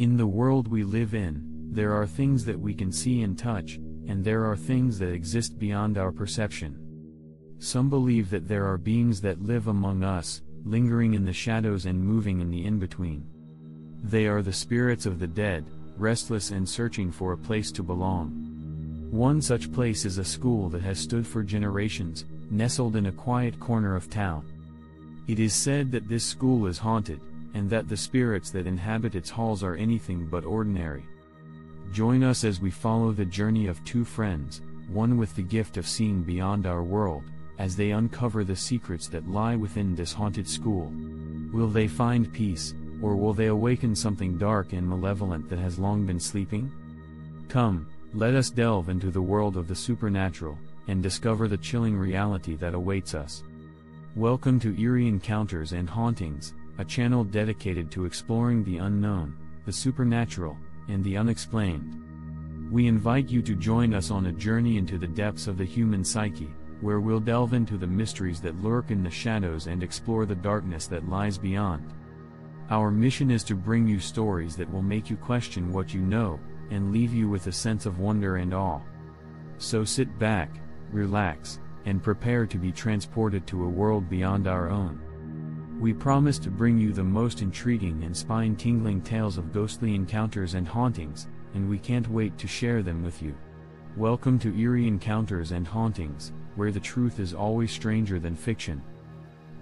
In the world we live in, there are things that we can see and touch, and there are things that exist beyond our perception. Some believe that there are beings that live among us, lingering in the shadows and moving in the in-between. They are the spirits of the dead, restless and searching for a place to belong. One such place is a school that has stood for generations, nestled in a quiet corner of town. It is said that this school is haunted, and that the spirits that inhabit its halls are anything but ordinary. Join us as we follow the journey of two friends, one with the gift of seeing beyond our world, as they uncover the secrets that lie within this haunted school. Will they find peace, or will they awaken something dark and malevolent that has long been sleeping? Come, let us delve into the world of the supernatural, and discover the chilling reality that awaits us. Welcome to Eerie Encounters and Hauntings, a channel dedicated to exploring the unknown, the supernatural, and the unexplained. We invite you to join us on a journey into the depths of the human psyche, where we'll delve into the mysteries that lurk in the shadows and explore the darkness that lies beyond. Our mission is to bring you stories that will make you question what you know, and leave you with a sense of wonder and awe. So sit back, relax, and prepare to be transported to a world beyond our own. We promise to bring you the most intriguing and spine-tingling tales of ghostly encounters and hauntings, and we can't wait to share them with you. Welcome to Eerie Encounters and Hauntings, where the truth is always stranger than fiction.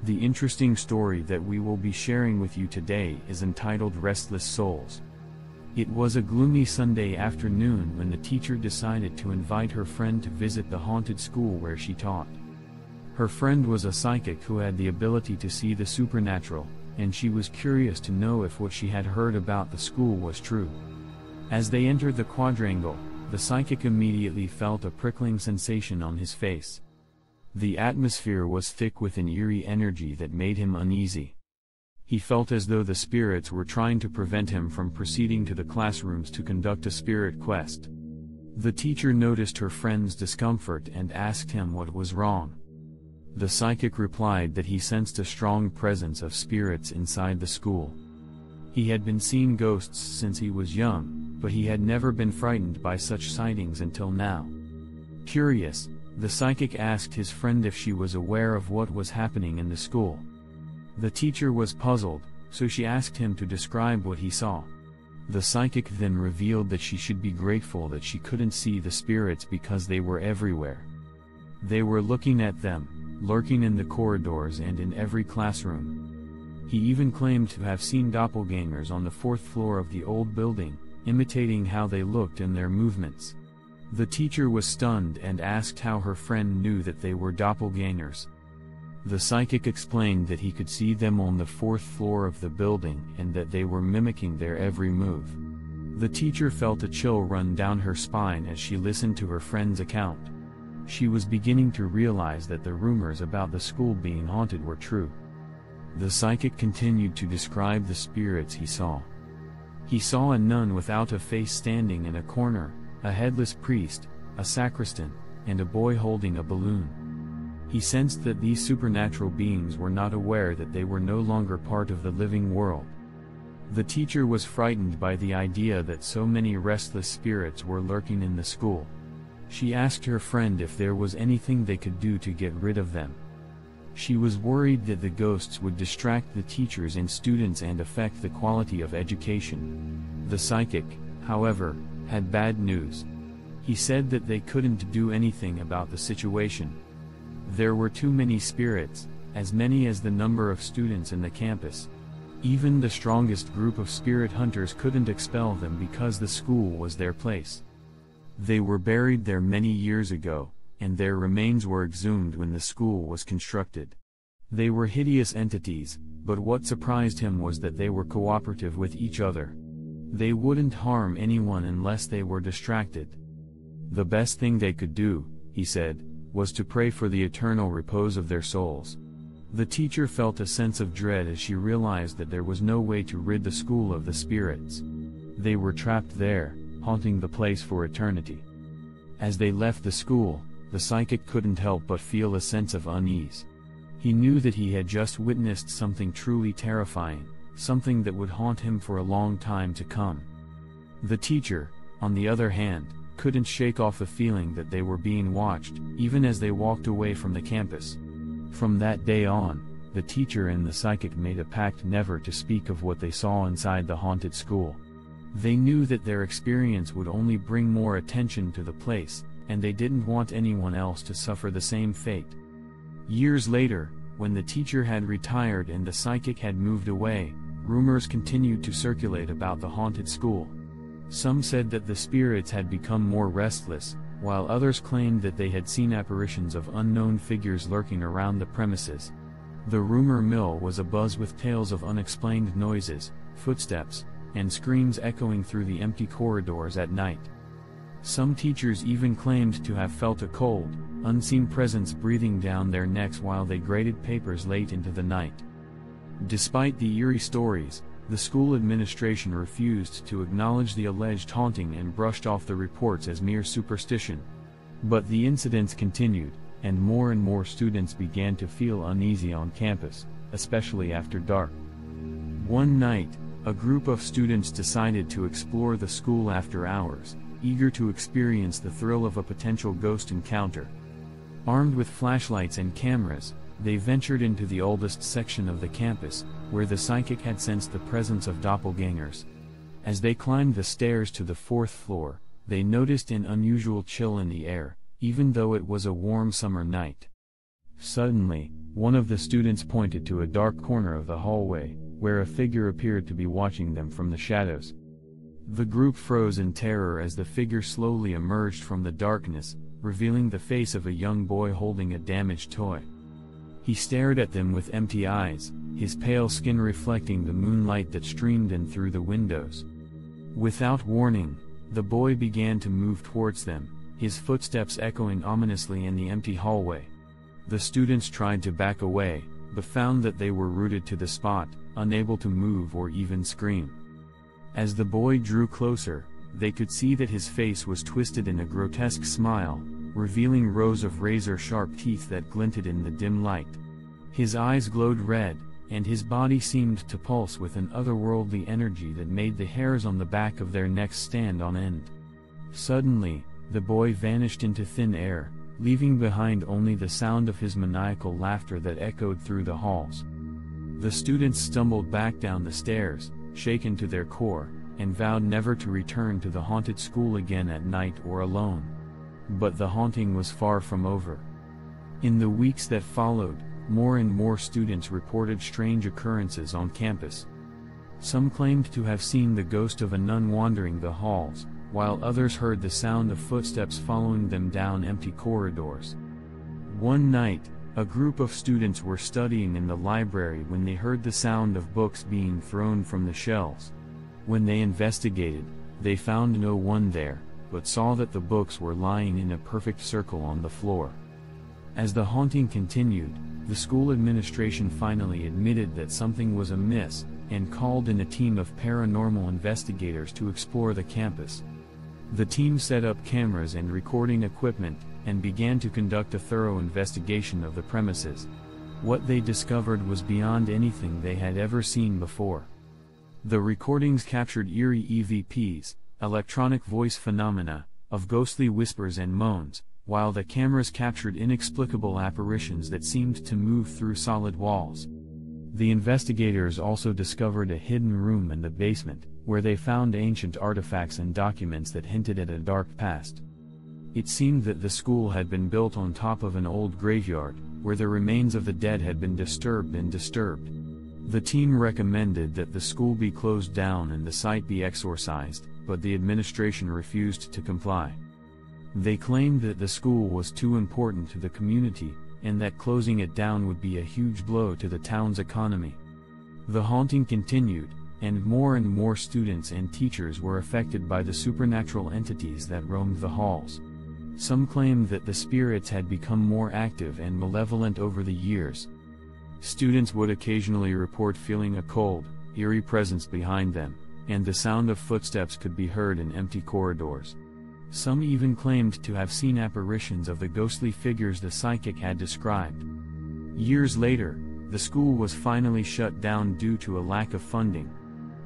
The interesting story that we will be sharing with you today is entitled Restless Souls. It was a gloomy Sunday afternoon when the teacher decided to invite her friend to visit the haunted school where she taught. Her friend was a psychic who had the ability to see the supernatural, and she was curious to know if what she had heard about the school was true. As they entered the quadrangle, the psychic immediately felt a prickling sensation on his face. The atmosphere was thick with an eerie energy that made him uneasy. He felt as though the spirits were trying to prevent him from proceeding to the classrooms to conduct a spirit quest. The teacher noticed her friend's discomfort and asked him what was wrong. The psychic replied that he sensed a strong presence of spirits inside the school. He had been seeing ghosts since he was young, but he had never been frightened by such sightings until now. Curious, the psychic asked his friend if she was aware of what was happening in the school. The teacher was puzzled, so she asked him to describe what he saw. The psychic then revealed that she should be grateful that she couldn't see the spirits because they were everywhere. They were looking at them, lurking in the corridors and in every classroom. He even claimed to have seen doppelgangers on the 4th floor of the old building, imitating how they looked in their movements. The teacher was stunned and asked how her friend knew that they were doppelgangers. The psychic explained that he could see them on the 4th floor of the building and that they were mimicking their every move. The teacher felt a chill run down her spine as she listened to her friend's account. She was beginning to realize that the rumors about the school being haunted were true. The psychic continued to describe the spirits he saw. He saw a nun without a face standing in a corner, a headless priest, a sacristan, and a boy holding a balloon. He sensed that these supernatural beings were not aware that they were no longer part of the living world. The teacher was frightened by the idea that so many restless spirits were lurking in the school. She asked her friend if there was anything they could do to get rid of them. She was worried that the ghosts would distract the teachers and students and affect the quality of education. The psychic, however, had bad news. He said that they couldn't do anything about the situation. There were too many spirits, as many as the number of students in the campus. Even the strongest group of spirit hunters couldn't expel them because the school was their place. They were buried there many years ago, and their remains were exhumed when the school was constructed. They were hideous entities, but what surprised him was that they were cooperative with each other. They wouldn't harm anyone unless they were distracted. The best thing they could do, he said, was to pray for the eternal repose of their souls. The teacher felt a sense of dread as she realized that there was no way to rid the school of the spirits. They were trapped there, haunting the place for eternity. As they left the school, the psychic couldn't help but feel a sense of unease. He knew that he had just witnessed something truly terrifying, something that would haunt him for a long time to come. The teacher, on the other hand, couldn't shake off the feeling that they were being watched, even as they walked away from the campus. From that day on, the teacher and the psychic made a pact never to speak of what they saw inside the haunted school. They knew that their experience would only bring more attention to the place, and they didn't want anyone else to suffer the same fate. Years later, when the teacher had retired and the psychic had moved away, rumors continued to circulate about the haunted school. Some said that the spirits had become more restless, while others claimed that they had seen apparitions of unknown figures lurking around the premises. The rumor mill was abuzz with tales of unexplained noises, footsteps, and screams echoing through the empty corridors at night. Some teachers even claimed to have felt a cold, unseen presence breathing down their necks while they graded papers late into the night. Despite the eerie stories, the school administration refused to acknowledge the alleged haunting and brushed off the reports as mere superstition. But the incidents continued, and more students began to feel uneasy on campus, especially after dark. One night, a group of students decided to explore the school after hours, eager to experience the thrill of a potential ghost encounter. Armed with flashlights and cameras, they ventured into the oldest section of the campus, where the psychic had sensed the presence of doppelgangers. As they climbed the stairs to the 4th floor, they noticed an unusual chill in the air, even though it was a warm summer night. Suddenly, one of the students pointed to a dark corner of the hallway, where a figure appeared to be watching them from the shadows. The group froze in terror as the figure slowly emerged from the darkness, revealing the face of a young boy holding a damaged toy. He stared at them with empty eyes, his pale skin reflecting the moonlight that streamed in through the windows. Without warning, the boy began to move towards them, his footsteps echoing ominously in the empty hallway. The students tried to back away, but found that they were rooted to the spot, unable to move or even scream. As the boy drew closer, they could see that his face was twisted in a grotesque smile, revealing rows of razor-sharp teeth that glinted in the dim light. His eyes glowed red, and his body seemed to pulse with an otherworldly energy that made the hairs on the back of their necks stand on end. Suddenly, the boy vanished into thin air, leaving behind only the sound of his maniacal laughter that echoed through the halls. The students stumbled back down the stairs, shaken to their core, and vowed never to return to the haunted school again at night or alone. But the haunting was far from over. In the weeks that followed, more and more students reported strange occurrences on campus. Some claimed to have seen the ghost of a nun wandering the halls, while others heard the sound of footsteps following them down empty corridors. One night, a group of students were studying in the library when they heard the sound of books being thrown from the shelves. When they investigated, they found no one there, but saw that the books were lying in a perfect circle on the floor. As the haunting continued, the school administration finally admitted that something was amiss, and called in a team of paranormal investigators to explore the campus. The team set up cameras and recording equipment, and began to conduct a thorough investigation of the premises. What they discovered was beyond anything they had ever seen before. The recordings captured eerie EVPs, electronic voice phenomena, of ghostly whispers and moans, while the cameras captured inexplicable apparitions that seemed to move through solid walls. The investigators also discovered a hidden room in the basement, where they found ancient artifacts and documents that hinted at a dark past. It seemed that the school had been built on top of an old graveyard, where the remains of the dead had been disturbed. The team recommended that the school be closed down and the site be exorcised, but the administration refused to comply. They claimed that the school was too important to the community, and that closing it down would be a huge blow to the town's economy. The haunting continued, and more students and teachers were affected by the supernatural entities that roamed the halls. Some claimed that the spirits had become more active and malevolent over the years. Students would occasionally report feeling a cold, eerie presence behind them, and the sound of footsteps could be heard in empty corridors. Some even claimed to have seen apparitions of the ghostly figures the psychic had described. Years later, The school was finally shut down due to a lack of funding.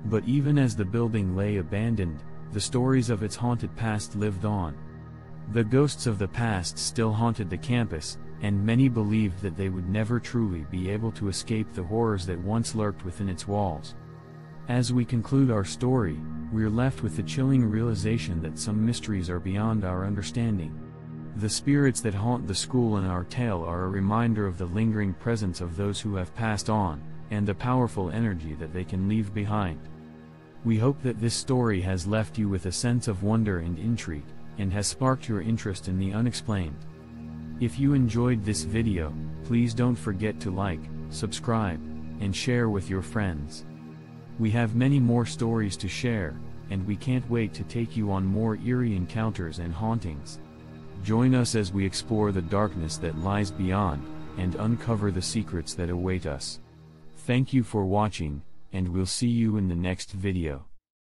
But even as the building lay abandoned, the stories of its haunted past lived on. The ghosts of the past still haunted the campus, and many believed that they would never truly be able to escape the horrors that once lurked within its walls. As we conclude our story, we're left with the chilling realization that some mysteries are beyond our understanding. The spirits that haunt the school in our tale are a reminder of the lingering presence of those who have passed on, and the powerful energy that they can leave behind. We hope that this story has left you with a sense of wonder and intrigue, and has sparked your interest in the unexplained. If you enjoyed this video, please don't forget to like, subscribe, and share with your friends. We have many more stories to share, and we can't wait to take you on more eerie encounters and hauntings. Join us as we explore the darkness that lies beyond, and uncover the secrets that await us. Thank you for watching, and we'll see you in the next video.